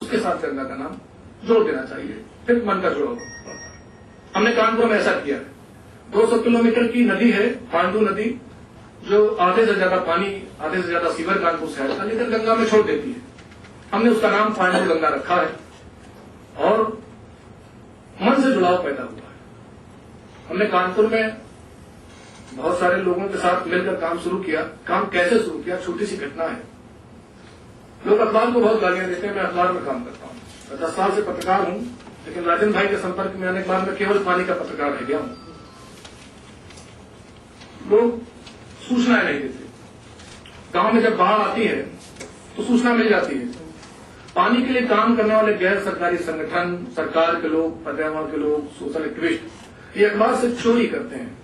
उसके साथ गंगा का नाम जोड़ देना चाहिए, फिर मन का जुड़ाव होता है। हमने कानपुर में ऐसा किया है। 200 किलोमीटर की नदी है पांडु नदी, जो आधे से ज्यादा सीवर कानपुर शहर का लेकर गंगा में छोड़ देती है। हमने उसका नाम पांडु गंगा रखा है और मन से जुड़ाव पैदा हुआ है। हमने कानपुर में बहुत सारे लोगों के साथ मिलकर काम शुरू किया। काम कैसे शुरू किया, छोटी सी घटना है। लोग अखबार को बहुत गालियां देते हैं, मैं अखबार में काम करता हूं, मैं 10 साल से पत्रकार हूं, लेकिन राजन भाई के संपर्क में आने के बाद मैं केवल पानी का पत्रकार रह गया हूं। लोग सूचनाएं नहीं देते। गांव में जब बाढ़ आती है तो सूचना मिल जाती है। पानी के लिए काम करने वाले गैर सरकारी संगठन, सरकार के लोग, पर्यावरण के लोग, सोशल एक्टिविस्ट, ये अखबार से चोरी करते हैं।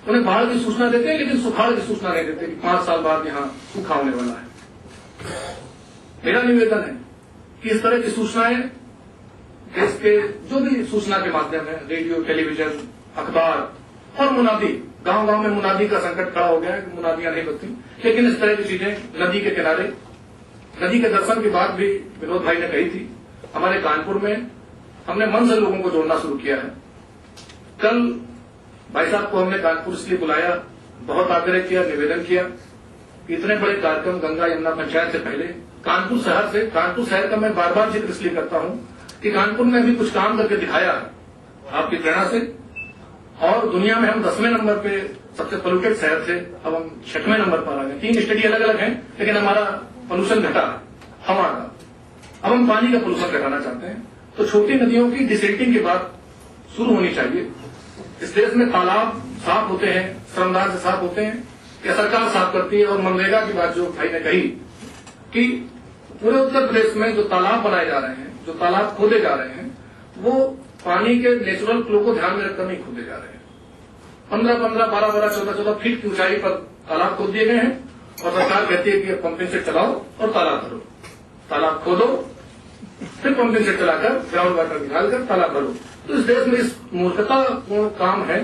उन्हें बाढ़ की सूचना देते हैं, लेकिन सुखाड़ की सूचना नहीं देते कि 5 साल बाद यहां सूखा होने वाला है। मेरा निवेदन है कि इस तरह की सूचनाएं देश के जो भी सूचना के माध्यम है, रेडियो, टेलीविजन, अखबार और मुनादी, गांव गांव में मुनादी का संकट खड़ा हो गया है कि मुनादियां नहीं बचती, लेकिन इस तरह की चीजें नदी के किनारे, नदी के दर्शन की बात भी विनोद भाई ने कही थी। हमारे कानपुर में हमने मन से लोगों को जोड़ना शुरू किया है। कल भाई साहब को हमने कानपुर इसलिए बुलाया, बहुत आग्रह किया, निवेदन किया कि इतने बड़े कार्यक्रम गंगा यमुना पंचायत से पहले कानपुर शहर का मैं बार बार जिक्र इसलिए करता हूं कि कानपुर में भी कुछ काम करके दिखाया है आपकी प्रेरणा से, और दुनिया में हम 10वें नंबर पे सबसे पोल्यूटेड शहर थे, अब हम 6वें नंबर पर आ गए। 3 स्टडी अलग अलग हैं, लेकिन हमारा पोल्यूशन घटा है हवा का। अब हम पानी का पोल्यूशन घटाना चाहते हैं, तो छोटी नदियों की डिसिल्टिंग की बात शुरू होनी चाहिए। इस देश में तालाब साफ होते हैं, श्रमदान से साफ होते हैं, या सरकार साफ करती है। और मनरेगा की बात जो भाई ने कही कि पूरे उत्तर प्रदेश में जो तालाब बनाए जा रहे हैं, जो तालाब खोदे जा रहे हैं, वो पानी के नेचुरल फ्लो को ध्यान में रखकर नहीं खोदे जा रहे हैं। 15-15, 12-12, 14-14 फीट की ऊंचाई पर तालाब खोद दिए गए हैं, और सरकार कहती है कि पंपिंग सेट चलाओ और तालाब भरो। तालाब खोदो, फिर पंपिंग सेट चलाकर ग्राउंड वाटर निकालकर तालाब भरो। तो इस देश में इस मूर्खतापूर्ण काम है।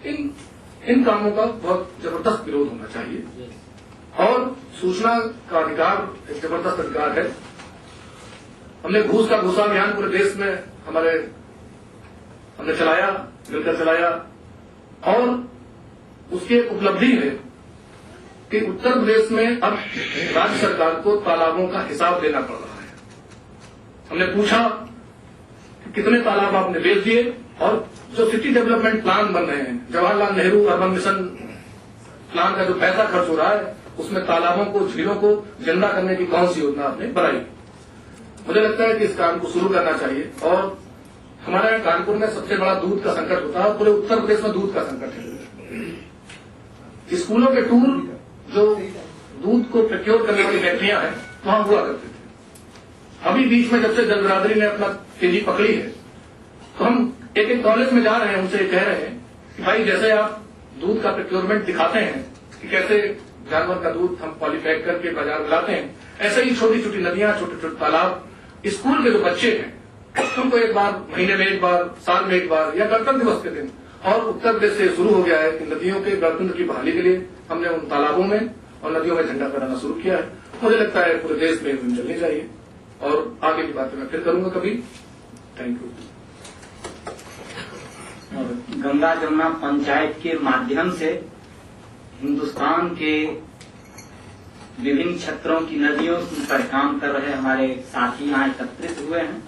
इन कामों का बहुत जबरदस्त विरोध होना चाहिए। और सूचना का अधिकार एक जबरदस्त अधिकार है। हमने घूस का घूसा अभियान पूरे देश में हमने चलाया, मिलकर चलाया, और उसकी एक उपलब्धि है कि उत्तर प्रदेश में अब राज्य सरकार को तालाबों का हिसाब देना पड़ रहा है। हमने पूछा कि कितने तालाब आपने बेच दिए, और जो सिटी डेवलपमेंट प्लान बन रहे हैं, Jawaharlal Nehru urban mission plan का जो पैसा खर्च हो रहा है, उसमें तालाबों को, झीलों को जिंदा करने की कौन सी योजना आपने बनाई। मुझे लगता है कि इस काम को शुरू करना चाहिए। और हमारे यहाँ कानपुर में सबसे बड़ा दूध का संकट होता है, पूरे उत्तर प्रदेश में दूध का संकट है। स्कूलों के टूर जो दूध को प्रोक्योर करने वाली फैक्ट्रियां हैं, वहां हुआ करते थे। अभी बीच में जब से जन बिरादरी ने अपना तेजी पकड़ी है, तो हम एक कॉलेज में जा रहे हैं, उनसे कह रहे हैं कि भाई जैसे आप दूध का प्रोक्योरमेंट दिखाते हैं कि कैसे जानवर का दूध हम पॉलीपैक करके बाजार में लाते हैं, ऐसे ही छोटी छोटी नदियां, छोटे छोटे तालाब, स्कूल के जो बच्चे हैं उनको एक बार महीने में एक बार, साल में एक बार, या गणतंत्र दिवस के दिन, और उत्तर प्रदेश से शुरू हो गया है कि नदियों के गणतंत्र की बहाली के लिए हमने उन तालाबों में और नदियों में झंडा फहराना शुरू किया है। मुझे लगता है पूरे देश में मुहिम चलनी चाहिए, और आगे की बातें मैं फिर करूंगा कभी। Thank you. गंगा जमुना पंचायत के माध्यम से हिंदुस्तान के विभिन्न क्षेत्रों की नदियों पर काम कर रहे हमारे साथी यहाँ एकत्रित हुए हैं।